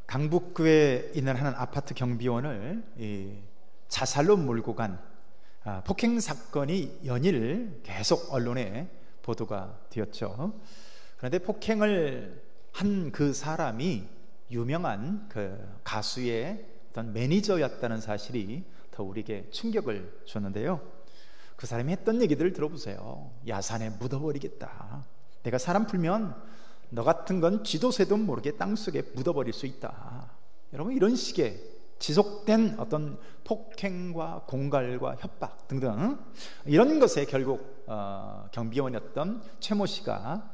강북구에 있는 한 아파트 경비원을 자살로 몰고 간 폭행 사건이 연일 계속 언론에 보도가 되었죠. 그런데 폭행을 한 그 사람이 유명한 그 가수의 어떤 매니저였다는 사실이 더 우리에게 충격을 줬는데요. 그 사람이 했던 얘기들을 들어보세요. 야산에 묻어버리겠다. 내가 사람 풀면 너 같은 건 쥐도 새도 모르게 땅속에 묻어버릴 수 있다. 여러분, 이런 식의 지속된 어떤 폭행과 공갈과 협박 등등, 이런 것에 결국 경비원이었던 최모 씨가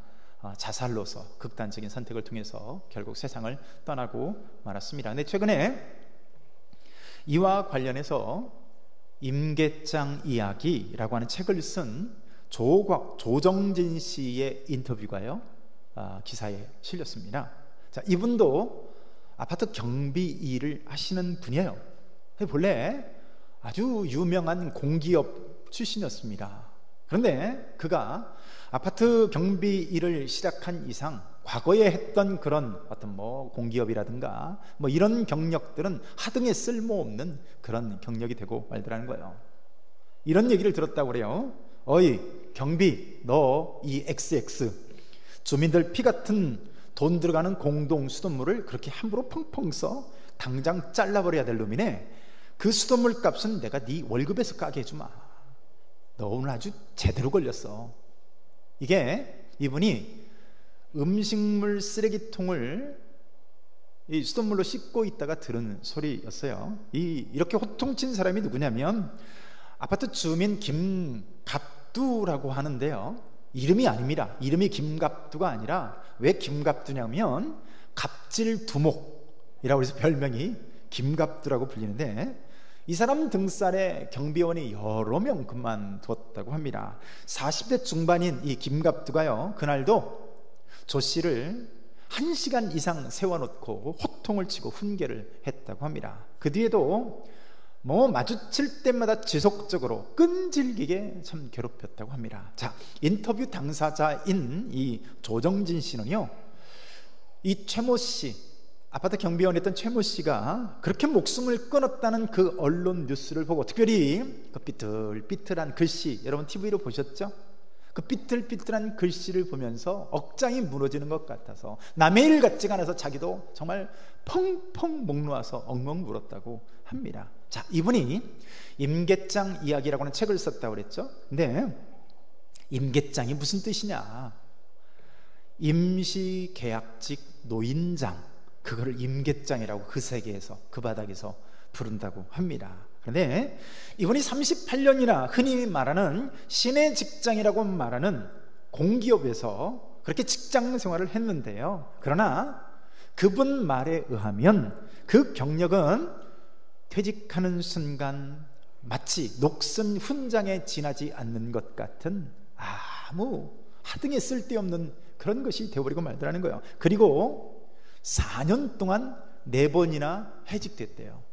자살로서 극단적인 선택을 통해서 결국 세상을 떠나고 말았습니다. 그런데 최근에 이와 관련해서 임계장 이야기라고 하는 책을 쓴 조정진 씨의 인터뷰가요, 기사에 실렸습니다. 자, 이분도 아파트 경비 일을 하시는 분이에요. 본래 아주 유명한 공기업 출신이었습니다. 그런데 그가 아파트 경비 일을 시작한 이상 과거에 했던 그런 어떤 공기업이라든가 이런 경력들은 하등에 쓸모없는 그런 경력이 되고 말더라는 거예요. 이런 얘기를 들었다고 그래요. 어이 경비, 너 이 XX 주민들 피 같은 돈 들어가는 공동 수돗물을 그렇게 함부로 펑펑 써 당장 잘라버려야 될 놈이네. 그 수돗물 값은 내가 네 월급에서 까게 해주마. 너 오늘 아주 제대로 걸렸어. 이게 이분이 음식물 쓰레기통을 이 수돗물로 씻고 있다가 들은 소리였어요. 이렇게 호통친 사람이 누구냐면 아파트 주민 김갑두라고 하는데요, 이름이 아닙니다. 이름이 김갑두가 아니라 왜 김갑두냐면 갑질두목이라고 해서 별명이 김갑두라고 불리는데, 이 사람 등살에 경비원이 여러 명 그만두었다고 합니다. 40대 중반인 이 김갑두가요, 그날도 조 씨를 1시간 이상 세워놓고 호통을 치고 훈계를 했다고 합니다. 그 뒤에도 마주칠 때마다 지속적으로 끈질기게 참 괴롭혔다고 합니다. 자, 인터뷰 당사자인 이 조정진 씨는요, 이 최모 씨, 아파트 경비원이었던 최모 씨가 그렇게 목숨을 끊었다는 그 언론 뉴스를 보고, 특별히 그 삐뚤삐뚤한 글씨, 여러분 TV로 보셨죠? 그 삐뚤삐뚤한 글씨를 보면서 억장이 무너지는 것 같아서 남의 일 같지가 않아서 자기도 정말 펑펑 목 놓아서 엉엉 울었다고 합니다. 자, 이분이 임계장 이야기라고 하는 책을 썼다고 그랬죠. 근데 임계장이 무슨 뜻이냐, 임시계약직 노인장, 그거를 임계장이라고 그 세계에서, 그 바닥에서 부른다고 합니다. 그런데 이분이 38년이나 흔히 말하는 시내 직장이라고 말하는 공기업에서 그렇게 직장 생활을 했는데요, 그러나 그분 말에 의하면 그 경력은 퇴직하는 순간 마치 녹슨 훈장에 지나지 않는 것 같은 아무 하등에 쓸데없는 그런 것이 되어버리고 말더라는 거예요. 그리고 4년 동안 4번이나 해직됐대요.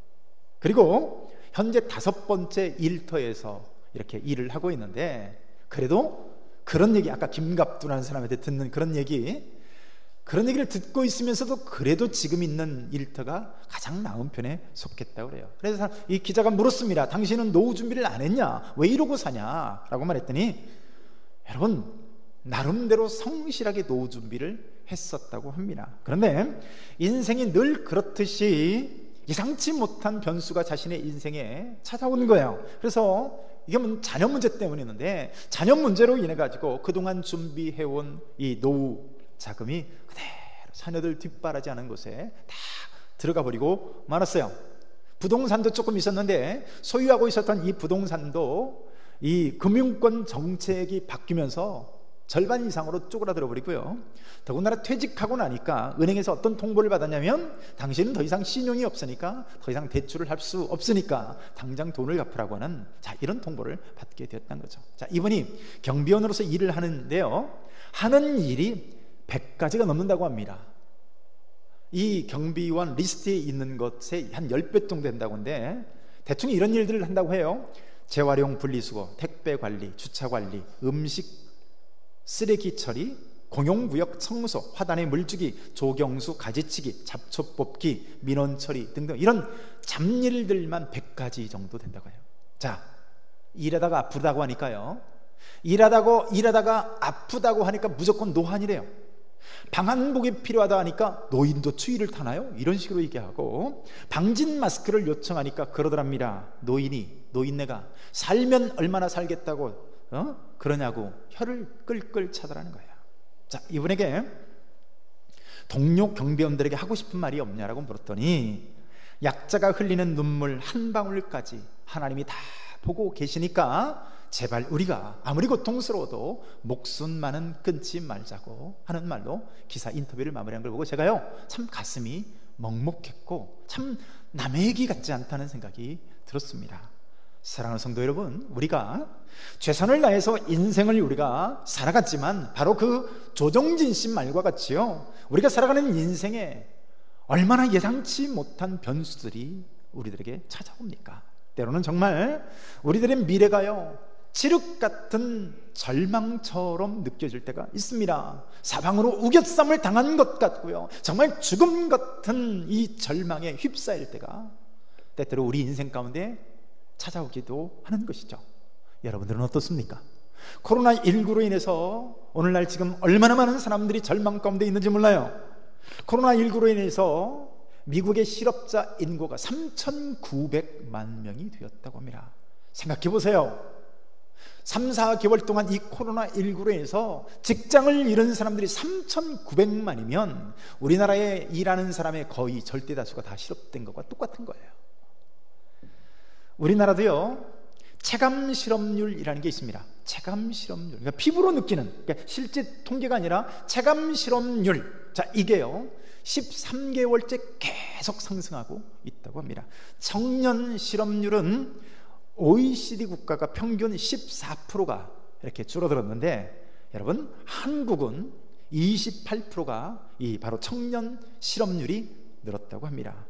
그리고 현재 5번째 일터에서 이렇게 일을 하고 있는데, 그래도 그런 얘기, 아까 김갑두라는 사람한테 듣는 그런 얘기를 듣고 있으면서도 그래도 지금 있는 일터가 가장 나은 편에 속했다고 그래요. 그래서 이 기자가 물었습니다. 당신은 노후 준비를 안 했냐? 왜 이러고 사냐? 라고 말했더니, 여러분, 나름대로 성실하게 노후 준비를 했었다고 합니다. 그런데 인생이 늘 그렇듯이 예상치 못한 변수가 자신의 인생에 찾아오는 거예요. 그래서 이게 자녀 문제 때문이었는데, 자녀 문제로 인해 가지고 그동안 준비해온 이 노후 자금이 그대로 자녀들 뒷바라지 않은 곳에 다 들어가 버리고 말았어요. 부동산도 조금 있었는데 소유하고 있었던 이 부동산도 이 금융권 정책이 바뀌면서 절반 이상으로 쪼그라들어 버리고요. 더군다나 퇴직하고 나니까 은행에서 어떤 통보를 받았냐면, 당신은 더 이상 신용이 없으니까 더 이상 대출을 할 수 없으니까 당장 돈을 갚으라고 하는, 자, 이런 통보를 받게 되었다는 거죠. 자, 이분이 경비원으로서 일을 하는데요, 하는 일이 100가지가 넘는다고 합니다. 이 경비원 리스트에 있는 것에 한 10배 정도 된다고 하는데, 대충 이런 일들을 한다고 해요. 재활용 분리수거, 택배 관리, 주차 관리, 음식 쓰레기 처리, 공용구역 청소, 화단의 물주기, 조경수 가지치기, 잡초 뽑기, 민원 처리 등등 이런 잡일들만 100가지 정도 된다고 해요. 자, 일하다가 아프다고 하니까요, 일하다가 아프다고 하니까 무조건 노한이래요. 방한복이 필요하다 하니까 노인도 추위를 타나요? 이런 식으로 얘기하고, 방진 마스크를 요청하니까 그러더랍니다. 노인네가 살면 얼마나 살겠다고 그러냐고 혀를 끌끌 차더라는 거예요. 자, 이분에게 동료 경비원들에게 하고 싶은 말이 없냐라고 물었더니, 약자가 흘리는 눈물 한 방울까지 하나님이 다 보고 계시니까 제발 우리가 아무리 고통스러워도 목숨만은 끊지 말자고 하는 말로 기사 인터뷰를 마무리한 걸 보고 제가요, 참 가슴이 먹먹했고 참 남의 얘기 같지 않다는 생각이 들었습니다. 사랑하는 성도 여러분, 우리가 최선을 다해서 인생을 우리가 살아갔지만 바로 그 조정진 씨 말과 같이요, 우리가 살아가는 인생에 얼마나 예상치 못한 변수들이 우리들에게 찾아옵니까? 때로는 정말 우리들의 미래가요, 칠흑 같은 절망처럼 느껴질 때가 있습니다. 사방으로 우겨쌈을 당한 것 같고요, 정말 죽음 같은 이 절망에 휩싸일 때가 때때로 우리 인생 가운데 찾아오기도 하는 것이죠. 여러분들은 어떻습니까? 코로나19로 인해서 오늘날 지금 얼마나 많은 사람들이 절망 가운데 있는지 몰라요. 코로나19로 인해서 미국의 실업자 인구가 3,900만 명이 되었다고 합니다. 생각해 보세요. 3, 4개월 동안 이 코로나19로 인해서 직장을 잃은 사람들이 3,900만이면 우리나라에 일하는 사람의 거의 절대 다수가 다 실업된 것과 똑같은 거예요. 우리나라도요, 체감 실업률이라는 게 있습니다. 체감 실업률, 그러니까 피부로 느끼는, 그러니까 실제 통계가 아니라 체감 실업률. 자, 이게요 13개월째 계속 상승하고 있다고 합니다. 청년 실업률은 OECD 국가가 평균 14%가 이렇게 줄어들었는데, 여러분, 한국은 28%가 이 바로 청년 실업률이 늘었다고 합니다.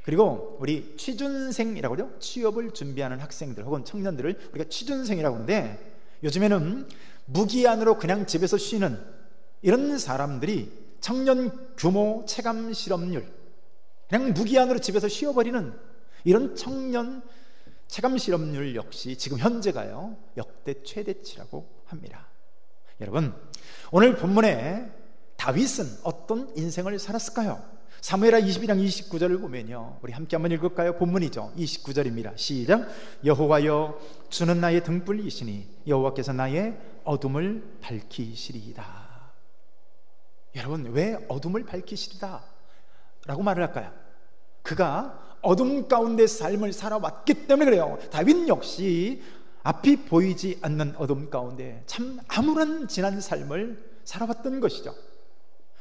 그리고 우리 취준생이라고 하죠. 취업을 준비하는 학생들 혹은 청년들을 우리가 취준생이라고 하는데, 요즘에는 무기한으로 그냥 집에서 쉬는 이런 사람들이 청년 규모 체감 실업률, 그냥 무기한으로 집에서 쉬어버리는 이런 청년 체감 실업률 역시 지금 현재가요 역대 최대치라고 합니다. 여러분, 오늘 본문에 다윗은 어떤 인생을 살았을까요? 사무엘하 22장 29절을 보면요, 우리 함께 한번 읽을까요? 본문이죠. 29절입니다. 시작. 여호와여, 주는 나의 등불이시니 여호와께서 나의 어둠을 밝히시리이다. 여러분, 왜 어둠을 밝히시리다 라고 말을 할까요? 그가 어둠 가운데 삶을 살아왔기 때문에 그래요. 다윗 역시 앞이 보이지 않는 어둠 가운데 참 암울한 지난 삶을 살아왔던 것이죠.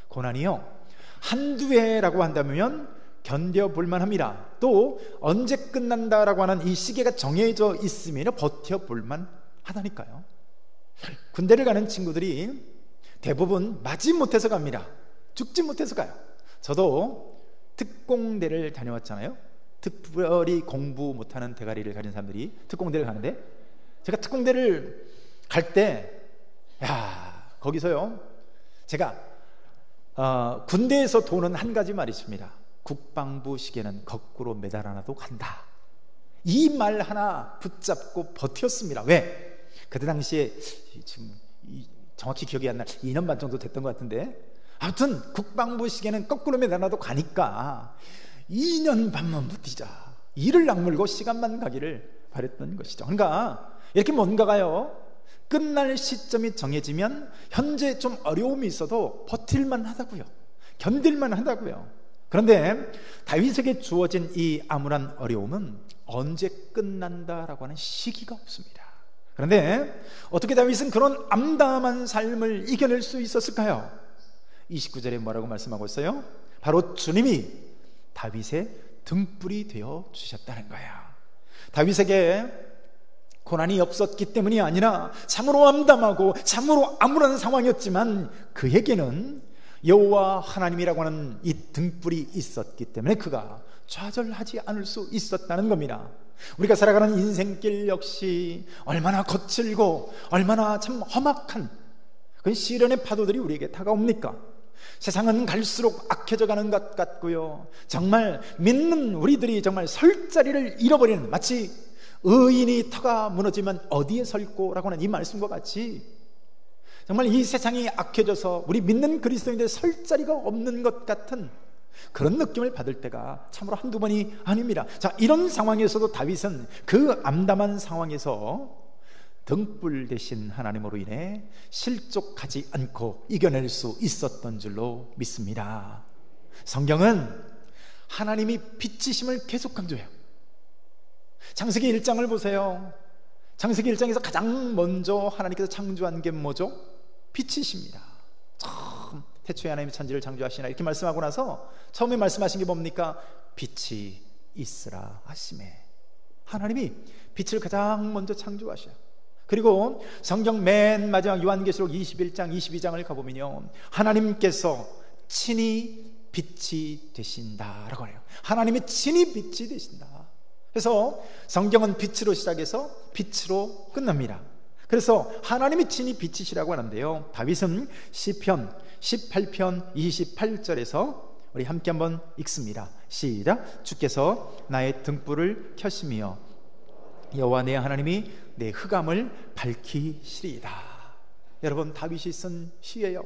고난이요, 한두 해라고 한다면 견뎌볼 만합니다. 또 언제 끝난다라고 하는 이 시계가 정해져 있으면 버텨볼 만하다니까요. 군대를 가는 친구들이 대부분 맞지 못해서 갑니다. 죽지 못해서 가요. 저도 특공대를 다녀왔잖아요. 특별히 공부 못하는 대가리를 가진 사람들이 특공대를 가는데, 제가 특공대를 갈 때 거기서요, 제가 군대에서 도는 한 가지 말이 있습니다. 국방부 시계는 거꾸로 매달아놔도 간다. 이 말 하나 붙잡고 버텼습니다. 왜? 그때 당시에 지금 정확히 기억이 안 나, 2년 반 정도 됐던 것 같은데, 아무튼 국방부 시계는 거꾸로 매달아놔도 가니까 2년 반만 버티자, 이를 악물고 시간만 가기를 바랬던 것이죠. 그러니까 이렇게 뭔가가요 끝날 시점이 정해지면 현재 좀 어려움이 있어도 버틸만 하다고요, 견딜만 하다고요. 그런데 다윗에게 주어진 이 암울한 어려움은 언제 끝난다라고 하는 시기가 없습니다. 그런데 어떻게 다윗은 그런 암담한 삶을 이겨낼 수 있었을까요? 29절에 뭐라고 말씀하고 있어요? 바로 주님이 다윗의 등불이 되어 주셨다는 거예요. 다윗에게 고난이 없었기 때문이 아니라 참으로 암담하고 참으로 암울한 상황이었지만 그에게는 여호와 하나님이라고 하는 이 등불이 있었기 때문에 그가 좌절하지 않을 수 있었다는 겁니다. 우리가 살아가는 인생길 역시 얼마나 거칠고 얼마나 참 험악한 그 시련의 파도들이 우리에게 다가옵니까? 세상은 갈수록 악해져 가는 것 같고요, 정말 믿는 우리들이 정말 설 자리를 잃어버리는, 마치 의인이 터가 무너지면 어디에 설꼬라고 하는 이 말씀과 같이 정말 이 세상이 악해져서 우리 믿는 그리스도인들 설 자리가 없는 것 같은 그런 느낌을 받을 때가 참으로 한두 번이 아닙니다. 자, 이런 상황에서도 다윗은 그 암담한 상황에서 등불 되신 하나님으로 인해 실족하지 않고 이겨낼 수 있었던 줄로 믿습니다. 성경은 하나님이 빛이심을 계속 강조해요. 창세기 1장을 보세요. 창세기 1장에서 가장 먼저 하나님께서 창조한 게 뭐죠? 빛이십니다. 처음 태초에 하나님이 천지를 창조하시나 이렇게 말씀하고 나서 처음에 말씀하신 게 뭡니까? 빛이 있으라 하시매. 하나님이 빛을 가장 먼저 창조하셔요. 그리고 성경 맨 마지막 요한계시록 21장 22장을 가보면요, 하나님께서 친히 빛이 되신다라고 해요. 하나님이 친히 빛이 되신다. 그래서 성경은 빛으로 시작해서 빛으로 끝납니다. 그래서 하나님이 친히 빛이시라고 하는데요, 다윗은 시편 18편 28절에서 우리 함께 한번 읽습니다. 시작. 주께서 나의 등불을 켜시며 여호와 내 하나님이 내 흑암을 밝히시리이다. 여러분, 다윗이 쓴 시예요.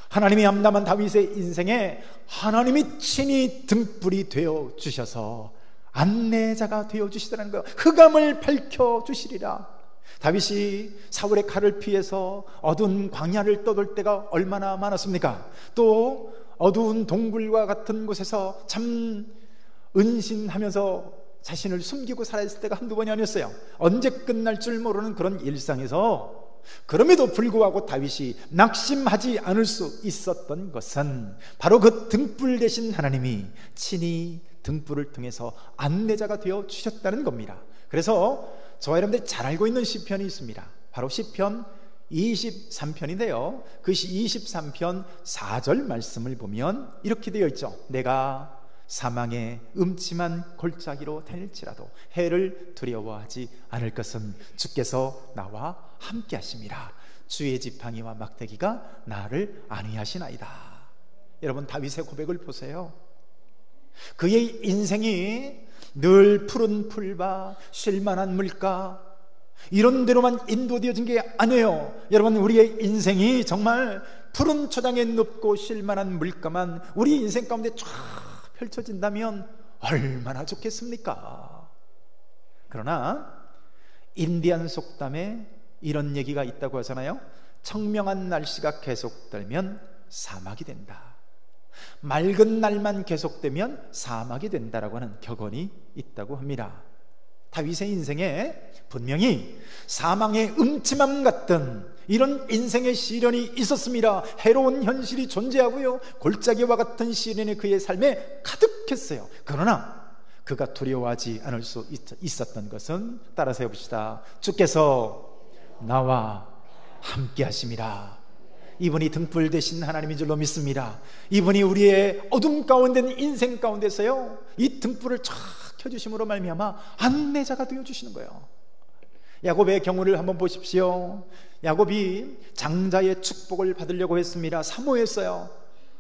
하나님이 암담한 다윗의 인생에 하나님이 친히 등불이 되어 주셔서 안내자가 되어 주시다는 거예요. 흑암을 밝혀 주시리라. 다윗이 사울의 칼을 피해서 어두운 광야를 떠돌 때가 얼마나 많았습니까? 또 어두운 동굴과 같은 곳에서 참 은신하면서 자신을 숨기고 살아있을 때가 한두 번이 아니었어요. 언제 끝날 줄 모르는 그런 일상에서, 그럼에도 불구하고 다윗이 낙심하지 않을 수 있었던 것은 바로 그 등불 되신 하나님이 친히 등불을 통해서 안내자가 되어 주셨다는 겁니다. 그래서 저와 여러분들이 잘 알고 있는 시편이 있습니다. 바로 시편 23편인데요 그 23편 4절 말씀을 보면 이렇게 되어 있죠. 내가 사망의 음침한 골짜기로 다닐지라도 해를 두려워하지 않을 것은 주께서 나와 함께 하심이라. 주의 지팡이와 막대기가 나를 안위하시나이다. 여러분, 다윗의 고백을 보세요. 그의 인생이 늘 푸른 풀과 쉴만한 물가 이런 데로만 인도되어진 게 아니에요. 여러분, 우리의 인생이 정말 푸른 초장에 눕고 쉴만한 물가만 우리 인생 가운데 쫙 펼쳐진다면 얼마나 좋겠습니까? 그러나 인디안 속담에 이런 얘기가 있다고 하잖아요. 청명한 날씨가 계속되면 사막이 된다. 맑은 날만 계속되면 사막이 된다라고 하는 격언이 있다고 합니다. 다윗의 인생에 분명히 사망의 음침함 같은 이런 인생의 시련이 있었습니다. 해로운 현실이 존재하고요, 골짜기와 같은 시련이 그의 삶에 가득했어요. 그러나 그가 두려워하지 않을 수 있었던 것은, 따라서 해봅시다. 주께서 나와 함께 하심이라. 이분이 등불 되신 하나님인 줄로 믿습니다. 이분이 우리의 어둠 가운데 있는 인생 가운데서요, 이 등불을 쫙 켜주심으로 말미암아 안내자가 되어주시는 거예요. 야곱의 경우를 한번 보십시오. 야곱이 장자의 축복을 받으려고 했습니다. 사모했어요.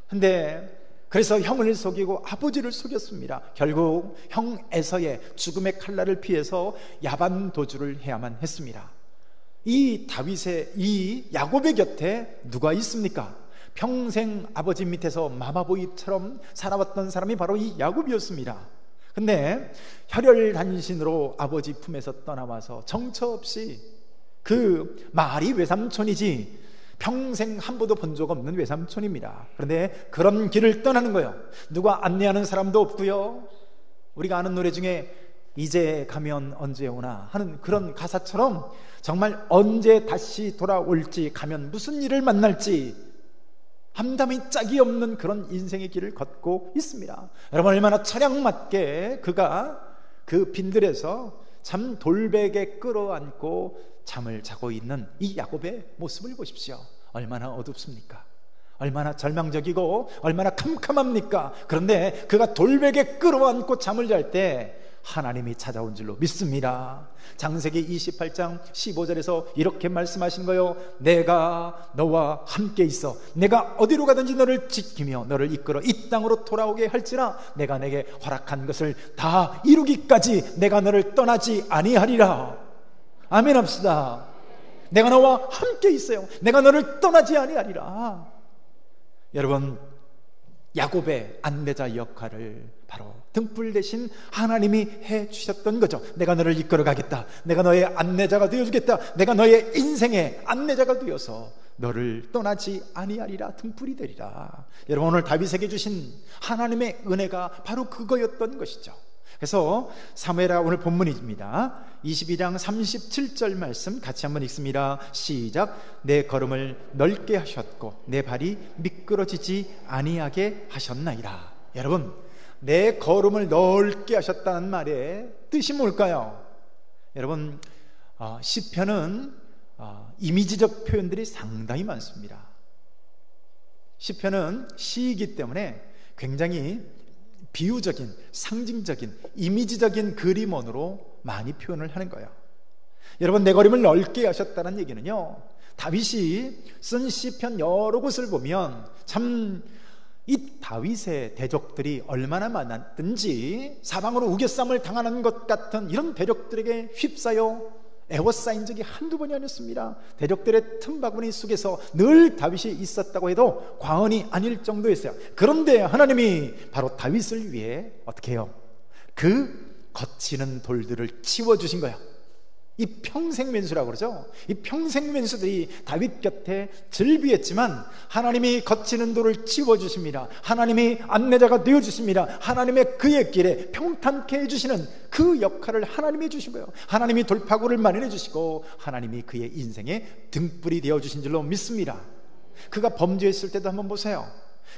근데 그래서 형을 속이고 아버지를 속였습니다. 결국 형 에서의 죽음의 칼날을 피해서 야반 도주를 해야만 했습니다. 이 다윗의, 이 야곱의 곁에 누가 있습니까? 평생 아버지 밑에서 마마보이처럼 살아왔던 사람이 바로 이 야곱이었습니다. 근데 혈혈단신으로 아버지 품에서 떠나와서 정처 없이, 그 말이 외삼촌이지 평생 한 번도 본 적 없는 외삼촌입니다. 그런데 그런 길을 떠나는 거예요. 누가 안내하는 사람도 없고요. 우리가 아는 노래 중에 이제 가면 언제 오나 하는 그런 가사처럼 정말 언제 다시 돌아올지, 가면 무슨 일을 만날지 함담이 짝이 없는 그런 인생의 길을 걷고 있습니다. 여러분, 얼마나 처량맞게 그가 그 빈들에서 참 돌베개 끌어안고 잠을 자고 있는 이 야곱의 모습을 보십시오. 얼마나 어둡습니까? 얼마나 절망적이고 얼마나 캄캄합니까? 그런데 그가 돌베개 끌어안고 잠을 잘 때 하나님이 찾아온 줄로 믿습니다. 창세기 28장 15절에서 이렇게 말씀하신 거예요. 내가 너와 함께 있어 내가 어디로 가든지 너를 지키며 너를 이끌어 이 땅으로 돌아오게 할지라 내가 내게 허락한 것을 다 이루기까지 내가 너를 떠나지 아니하리라. 아멘 합시다. 내가 너와 함께 있어요. 내가 너를 떠나지 아니하리라. 여러분, 야곱의 안내자 역할을 바로 등불 대신 하나님이 해주셨던 거죠. 내가 너를 이끌어 가겠다. 내가 너의 안내자가 되어주겠다. 내가 너의 인생의 안내자가 되어서 너를 떠나지 아니하리라. 등불이 되리라. 여러분, 오늘 다윗에게 주신 하나님의 은혜가 바로 그거였던 것이죠. 그래서 사무엘하 오늘 본문입니다. 22장 37절 말씀 같이 한번 읽습니다. 시작. 내 걸음을 넓게 하셨고 내 발이 미끄러지지 아니하게 하셨나이다. 여러분, 내 걸음을 넓게 하셨다는 말의 뜻이 뭘까요? 여러분, 시편은 이미지적 표현들이 상당히 많습니다. 시편은 시이기 때문에 굉장히 비유적인, 상징적인, 이미지적인 그림원으로 많이 표현을 하는 거예요. 여러분, 내 걸음을 넓게 하셨다는 얘기는요, 다윗이 쓴 시편 여러 곳을 보면 참 이 다윗의 대적들이 얼마나 많았든지 사방으로 우겨쌈을 당하는 것 같은 이런 대적들에게 휩싸여 애워싸인 적이 한두 번이 아니었습니다. 대적들의 틈바구니 속에서 늘 다윗이 있었다고 해도 과언이 아닐 정도였어요. 그런데 하나님이 바로 다윗을 위해 어떻게 해요? 그 거치는 돌들을 치워주신 거예요. 이 평생맨수라고 그러죠. 이 평생맨수들이 다윗 곁에 즐비했지만 하나님이 거치는 돌을 치워주십니다. 하나님이 안내자가 되어주십니다. 하나님의 그의 길에 평탄케 해주시는 그 역할을 하나님이 해주신 거예요. 하나님이 돌파구를 마련해 주시고 하나님이 그의 인생에 등불이 되어주신 줄로 믿습니다. 그가 범죄했을 때도 한번 보세요.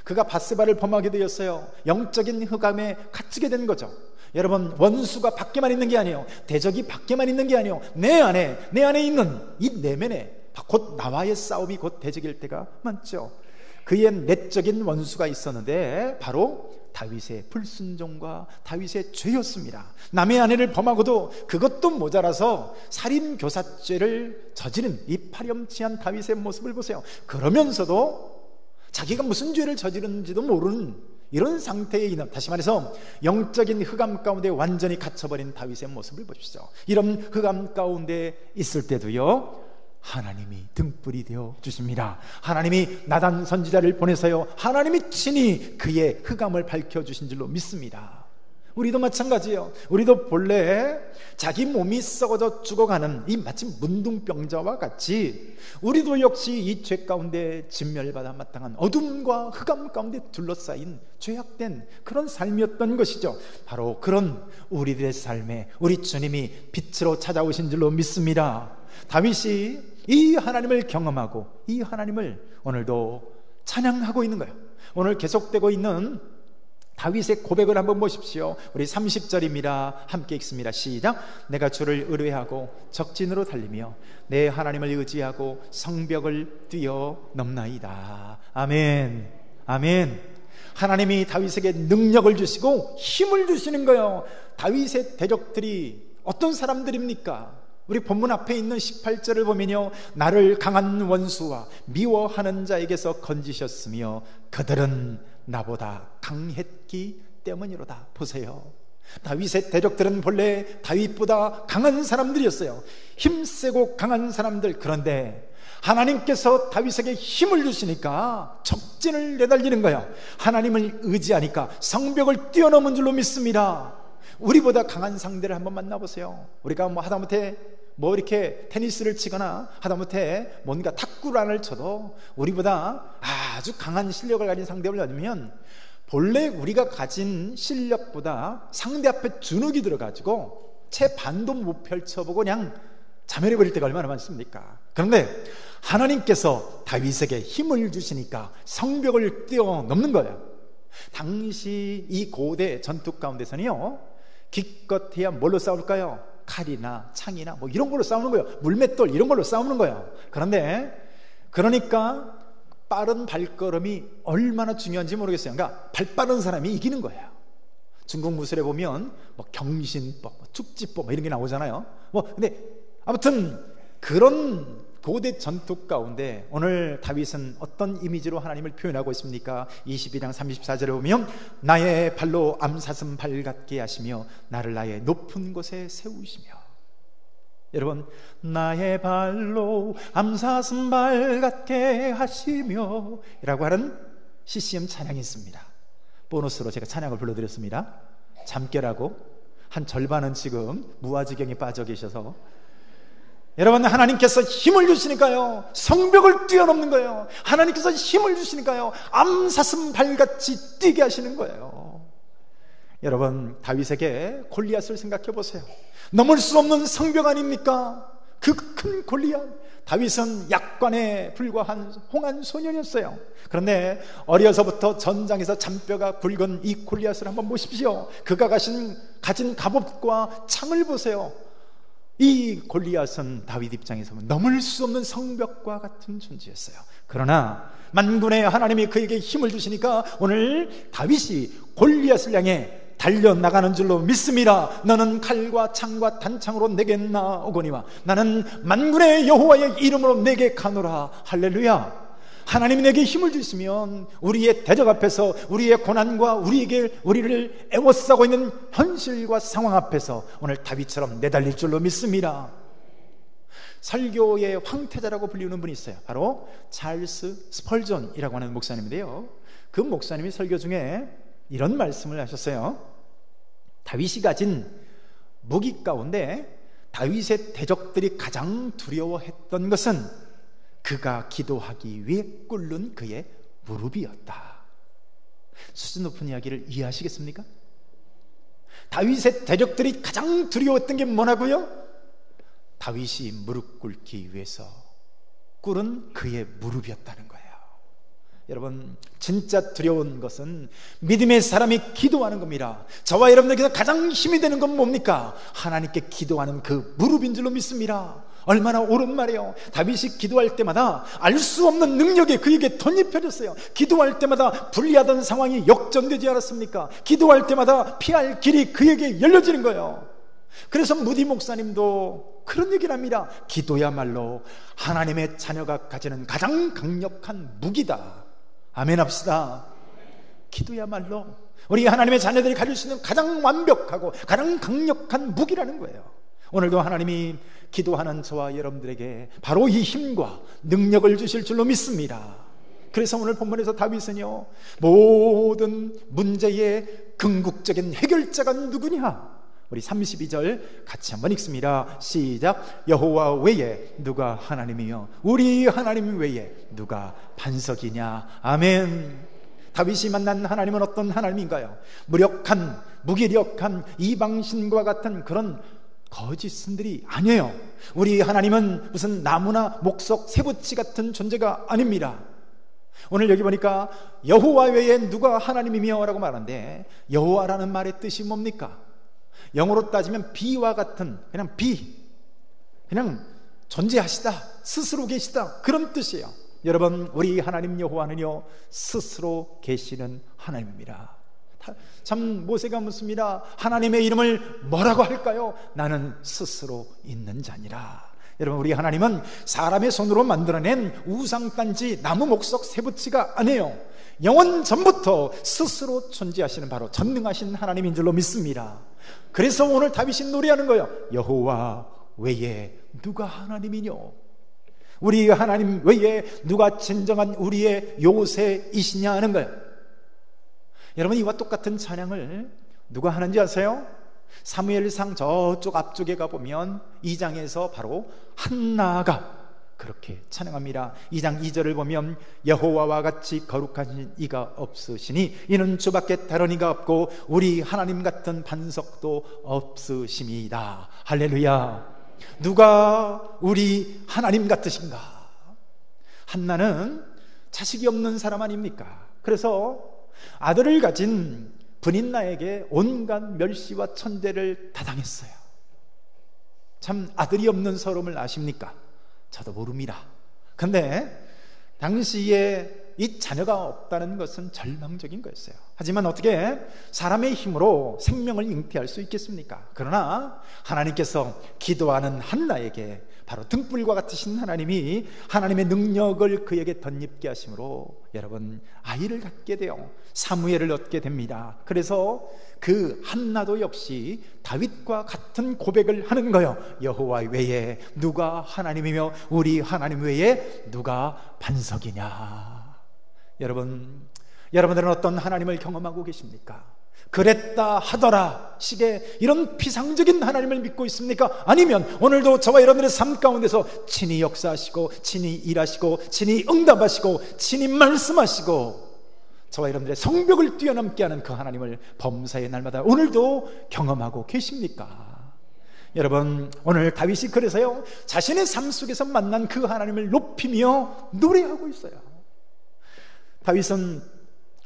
그가 바세바를 범하게 되었어요. 영적인 흑암에 갇히게 된 거죠. 여러분, 원수가 밖에만 있는 게 아니에요. 대적이 밖에만 있는 게 아니에요. 내 안에 있는 이 내면에 곧 나와의 싸움이 곧 대적일 때가 많죠. 그의 내적인 원수가 있었는데 바로 다윗의 불순종과 다윗의 죄였습니다. 남의 아내를 범하고도 그것도 모자라서 살인교사죄를 저지른 이 파렴치한 다윗의 모습을 보세요. 그러면서도 자기가 무슨 죄를 저지른지도 모르는 이런 상태에 있는, 다시 말해서 영적인 흑암 가운데 완전히 갇혀버린 다윗의 모습을 보십시오. 이런 흑암 가운데 있을 때도요, 하나님이 등불이 되어 주십니다. 하나님이 나단 선지자를 보내서요, 하나님이 친히 그의 흑암을 밝혀주신 줄로 믿습니다. 우리도 마찬가지예요. 우리도 본래 자기 몸이 썩어져 죽어가는 이 마치 문둥병자와 같이 우리도 역시 이 죄 가운데 진멸받아 마땅한 어둠과 흑암 가운데 둘러싸인 죄악된 그런 삶이었던 것이죠. 바로 그런 우리들의 삶에 우리 주님이 빛으로 찾아오신 줄로 믿습니다. 다윗이 이 하나님을 경험하고 이 하나님을 오늘도 찬양하고 있는 거예요. 오늘 계속되고 있는 다윗의 고백을 한번 보십시오. 우리 30절입니다. 함께 읽습니다. 시작. 내가 주를 의뢰하고 적진으로 달리며 내 하나님을 의지하고 성벽을 뛰어넘나이다. 아멘. 아멘. 하나님이 다윗에게 능력을 주시고 힘을 주시는 거예요. 다윗의 대적들이 어떤 사람들입니까? 우리 본문 앞에 있는 18절을 보면요, 나를 강한 원수와 미워하는 자에게서 건지셨으며 그들은 나보다 강했기 때문이로다. 보세요. 다윗의 대적들은 본래 다윗보다 강한 사람들이었어요. 힘세고 강한 사람들. 그런데 하나님께서 다윗에게 힘을 주시니까 적진을 내달리는 거예요. 하나님을 의지하니까 성벽을 뛰어넘은 줄로 믿습니다. 우리보다 강한 상대를 한번 만나보세요. 우리가 하다못해 이렇게 테니스를 치거나 하다못해 뭔가 탁구란을 쳐도 우리보다 아주 강한 실력을 가진 상대를 만나면 본래 우리가 가진 실력보다 상대 앞에 주눅이 들어가지고 채 반도 못 펼쳐보고 그냥 자멸해버릴 때가 얼마나 많습니까? 그런데 하나님께서 다윗에게 힘을 주시니까 성벽을 뛰어넘는 거예요. 당시 이 고대 전투 가운데서는요, 기껏해야 뭘로 싸울까요? 칼이나 창이나 이런 걸로 싸우는 거예요. 물맷돌 이런 걸로 싸우는 거예요. 그러니까 빠른 발걸음이 얼마나 중요한지 모르겠어요. 그러니까 발 빠른 사람이 이기는 거예요. 중국 무술에 보면 뭐 경신법, 축지법 이런 게 나오잖아요. 근데 아무튼 그런 고대 전투 가운데 오늘 다윗은 어떤 이미지로 하나님을 표현하고 있습니까? 22장 34절에 보면 나의 발로 암사슴 발 같게 하시며 나를 나의 높은 곳에 세우시며. 여러분, 나의 발로 암사슴 발 같게 하시며 라고 하는 CCM 찬양이 있습니다. 보너스로 제가 찬양을 불러드렸습니다. 잠결하고 한 절반은 지금 무아지경에 빠져 계셔서, 여러분, 하나님께서 힘을 주시니까요 성벽을 뛰어넘는 거예요. 하나님께서 힘을 주시니까요 암사슴 발같이 뛰게 하시는 거예요. 여러분, 다윗에게 골리앗을 생각해 보세요. 넘을 수 없는 성벽 아닙니까? 그 큰 골리앗. 다윗은 약관에 불과한 홍한 소년이었어요. 그런데 어려서부터 전장에서 잔뼈가 굵은 이 골리앗을 한번 보십시오. 그가 가진 갑옷과 창을 보세요. 이 골리앗은 다윗 입장에서 넘을 수 없는 성벽과 같은 존재였어요. 그러나 만군의 하나님이 그에게 힘을 주시니까 오늘 다윗이 골리앗을 향해 달려나가는 줄로 믿습니다. 너는 칼과 창과 단창으로 내게 나오거니와 나는 만군의 여호와의 이름으로 내게 가노라. 할렐루야. 하나님이 내게 힘을 주시면 우리의 대적 앞에서, 우리의 고난과 우리를 애워싸고 있는 현실과 상황 앞에서 오늘 다윗처럼 내달릴 줄로 믿습니다. 설교의 황태자라고 불리는 분이 있어요. 바로 찰스 스펄전이라고 하는 목사님인데요, 그 목사님이 설교 중에 이런 말씀을 하셨어요. 다윗이 가진 무기 가운데 다윗의 대적들이 가장 두려워했던 것은 그가 기도하기 위해 꿇는 그의 무릎이었다. 수준 높은 이야기를 이해하시겠습니까? 다윗의 대적들이 가장 두려웠던 게 뭐라고요? 다윗이 무릎 꿇기 위해서 꿇은 그의 무릎이었다는 거예요. 여러분, 진짜 두려운 것은 믿음의 사람이 기도하는 겁니다. 저와 여러분들께서 가장 힘이 되는 건 뭡니까? 하나님께 기도하는 그 무릎인 줄로 믿습니다. 얼마나 옳은 말이에요. 다윗이 기도할 때마다 알 수 없는 능력이 그에게 덧입혀졌어요. 기도할 때마다 불리하던 상황이 역전되지 않았습니까? 기도할 때마다 피할 길이 그에게 열려지는 거예요. 그래서 무디 목사님도 그런 얘기를 합니다. 기도야말로 하나님의 자녀가 가지는 가장 강력한 무기다. 아멘 합시다. 기도야말로 우리 하나님의 자녀들이 가질 수 있는 가장 완벽하고 가장 강력한 무기라는 거예요. 오늘도 하나님이 기도하는 저와 여러분들에게 바로 이 힘과 능력을 주실 줄로 믿습니다. 그래서 오늘 본문에서 다윗은요, 모든 문제의 궁극적인 해결자가 누구냐? 우리 32절 같이 한번 읽습니다. 시작. 여호와 외에 누가 하나님이요 우리 하나님 외에 누가 반석이냐. 아멘. 다윗이 만난 하나님은 어떤 하나님인가요? 무력한, 무기력한 이방신과 같은 그런 거짓신들이 아니에요. 우리 하나님은 무슨 나무나 목석, 쇠붙이 같은 존재가 아닙니다. 오늘 여기 보니까 여호와 외에 누가 하나님이며 라고 말하는데, 여호와라는 말의 뜻이 뭡니까? 영어로 따지면 비와 같은, 그냥 존재하시다, 스스로 계시다, 그런 뜻이에요. 여러분, 우리 하나님 여호와는요 스스로 계시는 하나님입니다. 참 모세가 묻습니다. 하나님의 이름을 뭐라고 할까요? 나는 스스로 있는 자니라. 여러분, 우리 하나님은 사람의 손으로 만들어낸 우상단지, 나무, 목석, 쇠붙이가 아니에요. 영원 전부터 스스로 존재하시는 바로 전능하신 하나님인 줄로 믿습니다. 그래서 오늘 다윗이 노래하는 거예요. 여호와 외에 누가 하나님이뇨? 우리 하나님 외에 누가 진정한 우리의 요새이시냐 하는 거예요. 여러분, 이와 똑같은 찬양을 누가 하는지 아세요? 사무엘상 저쪽 앞쪽에 가보면 2장에서 바로 한나가 그렇게 찬양합니다. 2장 2절을 보면 여호와와 같이 거룩하신 이가 없으시니 이는 주밖에 다른 이가 없고 우리 하나님 같은 반석도 없으심이다. 할렐루야. 누가 우리 하나님 같으신가? 한나는 자식이 없는 사람 아닙니까? 그래서 아들을 가진 브닌나에게 온갖 멸시와 천대를 다 당했어요. 참 아들이 없는 서러움을 아십니까? 저도 모릅니다. 근데 당시에 이 자녀가 없다는 것은 절망적인 거였어요. 하지만 어떻게 사람의 힘으로 생명을 잉태할 수 있겠습니까? 그러나 하나님께서 기도하는 한나에게 바로 등불과 같으신 하나님이 하나님의 능력을 그에게 덧입게 하심으로 여러분 아이를 갖게 되어 사무엘을 얻게 됩니다. 그래서 그 한나도 역시 다윗과 같은 고백을 하는 거예요. 여호와 외에 누가 하나님이며 우리 하나님 외에 누가 반석이냐. 여러분들은 어떤 하나님을 경험하고 계십니까? 그랬다 하더라 식의 이런 피상적인 하나님을 믿고 있습니까? 아니면 오늘도 저와 여러분들의 삶 가운데서 친히 역사하시고 친히 일하시고 친히 응답하시고 친히 말씀하시고 저와 여러분들의 성벽을 뛰어넘게 하는 그 하나님을 범사의 날마다 오늘도 경험하고 계십니까? 여러분, 오늘 다윗이 그래서요 자신의 삶 속에서 만난 그 하나님을 높이며 노래하고 있어요. 다윗은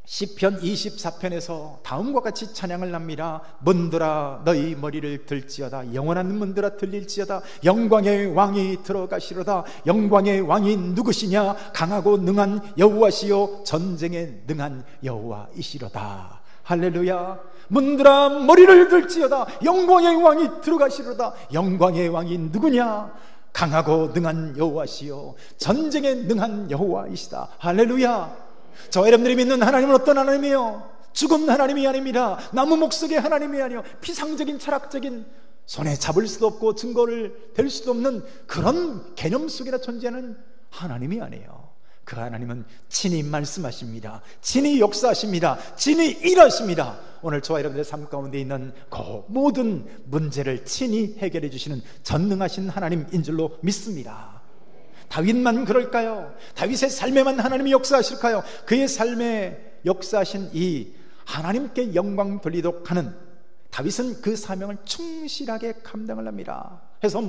시편 24편에서 다음과 같이 찬양을 합니다. 문들아 너희 머리를 들지어다. 영원한 문들아 들릴지어다. 영광의 왕이 들어가시로다. 영광의 왕이 누구시냐? 강하고 능한 여호와시요 전쟁에 능한 여호와이시로다. 할렐루야. 문들아 머리를 들지어다. 영광의 왕이 들어가시로다. 영광의 왕이 누구냐? 강하고 능한 여호와시요 전쟁에 능한 여호와이시다. 할렐루야. 저와 여러분들이 믿는 하나님은 어떤 하나님이에요? 죽은 하나님이 아닙니다. 나무 목석의 하나님이 아니요 피상적인 철학적인 손에 잡을 수도 없고 증거를 댈 수도 없는 그런 개념 속에나 존재하는 하나님이 아니에요. 그 하나님은 친히 말씀하십니다. 친히 역사하십니다. 친히 일하십니다. 오늘 저와 여러분들의 삶 가운데 있는 그 모든 문제를 친히 해결해 주시는 전능하신 하나님인 줄로 믿습니다. 다윗만 그럴까요? 다윗의 삶에만 하나님이 역사하실까요? 그의 삶에 역사하신 이 하나님께 영광 돌리도록 하는 다윗은 그 사명을 충실하게 감당을 합니다. 그래서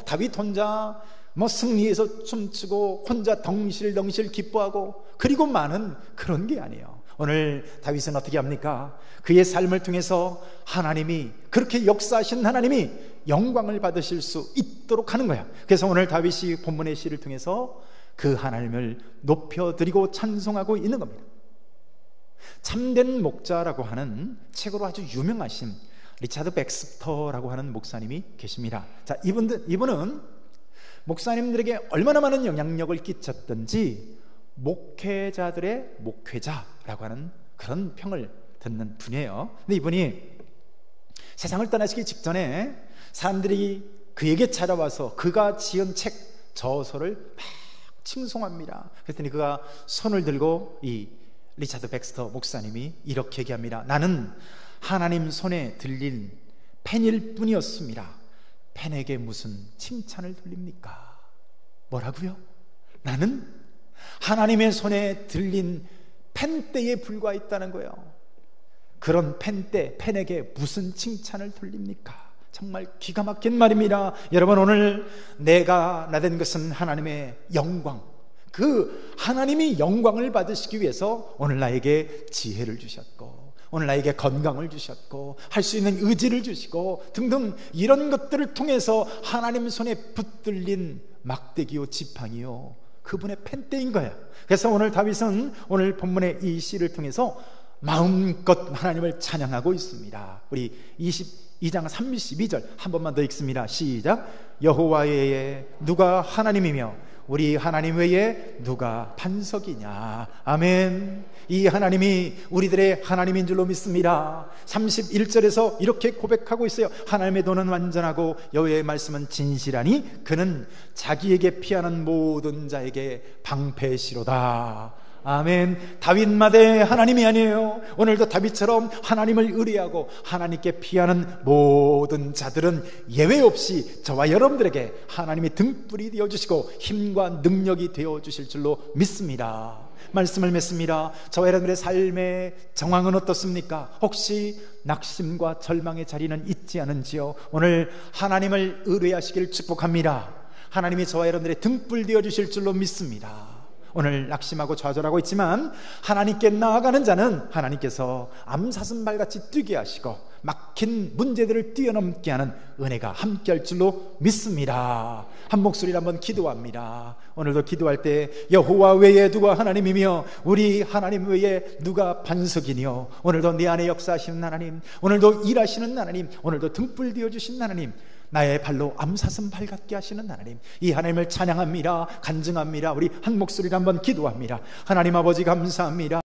다윗 혼자 승리해서 춤추고 혼자 덩실덩실 기뻐하고 그리고 많은 그런 게 아니에요. 오늘 다윗은 어떻게 합니까? 그의 삶을 통해서 하나님이 그렇게 역사하신 하나님이 영광을 받으실 수 있도록 하는 거야. 그래서 오늘 다윗이 본문의 시를 통해서 그 하나님을 높여드리고 찬송하고 있는 겁니다. 참된 목자라고 하는 책으로 아주 유명하신 리차드 백스터라고 하는 목사님이 계십니다. 자, 이분은 목사님들에게 얼마나 많은 영향력을 끼쳤던지 목회자들의 목회자라고 하는 그런 평을 듣는 분이에요. 근데 이분이 세상을 떠나시기 직전에 사람들이 그에게 찾아와서 그가 지은 책 저서를 막 칭송합니다. 그랬더니 그가 손을 들고 이 리차드 백스터 목사님이 이렇게 얘기합니다. 나는 하나님 손에 들린 펜일 뿐이었습니다. 펜에게 무슨 칭찬을 돌립니까? 뭐라고요? 나는 하나님의 손에 들린 펜대에 불과했다는 거예요. 그런 펜에게 무슨 칭찬을 돌립니까? 정말 기가 막힌 말입니다. 여러분, 오늘 내가 나된 것은 하나님의 영광, 그 하나님이 영광을 받으시기 위해서 오늘 나에게 지혜를 주셨고 오늘 나에게 건강을 주셨고 할 수 있는 의지를 주시고 등등 이런 것들을 통해서 하나님 손에 붙들린 막대기요 지팡이요 그분의 펜대인 거예요. 그래서 오늘 다윗은 오늘 본문의 이 시를 통해서 마음껏 하나님을 찬양하고 있습니다. 우리 22장 32절 한 번만 더 읽습니다. 시작. 여호와 외에 누가 하나님이며 우리 하나님 외에 누가 반석이냐. 아멘. 이 하나님이 우리들의 하나님인 줄로 믿습니다. 31절에서 이렇게 고백하고 있어요. 하나님의 도는 완전하고 여호와의 말씀은 진실하니 그는 자기에게 피하는 모든 자에게 방패시로다. 아멘. 다윗마다의 하나님이 아니에요. 오늘도 다윗처럼 하나님을 의뢰하고 하나님께 피하는 모든 자들은 예외 없이 저와 여러분들에게 하나님이 등불이 되어주시고 힘과 능력이 되어주실 줄로 믿습니다. 말씀을 맺습니다. 저와 여러분들의 삶의 정황은 어떻습니까? 혹시 낙심과 절망의 자리는 있지 않은지요? 오늘 하나님을 의뢰하시길 축복합니다. 하나님이 저와 여러분들의 등불 되어주실 줄로 믿습니다. 오늘 낙심하고 좌절하고 있지만 하나님께 나아가는 자는 하나님께서 암사슴발같이 뛰게 하시고 막힌 문제들을 뛰어넘게 하는 은혜가 함께할 줄로 믿습니다. 한 목소리로 한번 기도합니다. 오늘도 기도할 때 여호와 외에 누가 하나님이며 우리 하나님 외에 누가 반석이니요. 오늘도 내 안에 역사하시는 하나님, 오늘도 일하시는 하나님, 오늘도 등불 띄워주신 하나님, 나의 발로 암사슴 발 같게 하시는 하나님, 이 하나님을 찬양합니다. 간증합니다. 우리 한 목소리로 한번 기도합니다. 하나님 아버지 감사합니다.